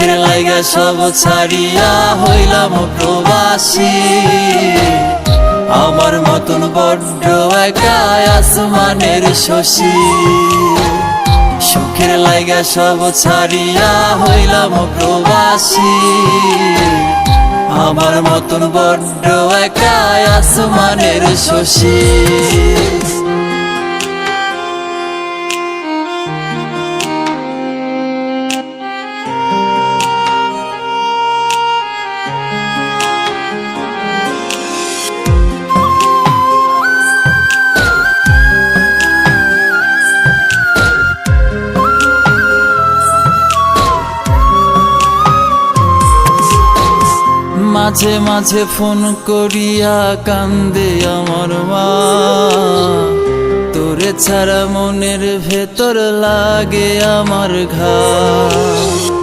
সুখের লাইগা সব ছাড়িয়া হইলাম প্রবাসী। আমার মতন বড্ড একা আসমানের শশী। সুখের লাইগা সব ছাড়িয়া হইলাম প্রবাসী। আমার মতন বড্ড একা আসমানের শশী। মাঝে মাঝে ফোন করিয়া কান্দে আমার মা। তোরে ছাড়া মনের ভেতর লাগে আমার ঘা।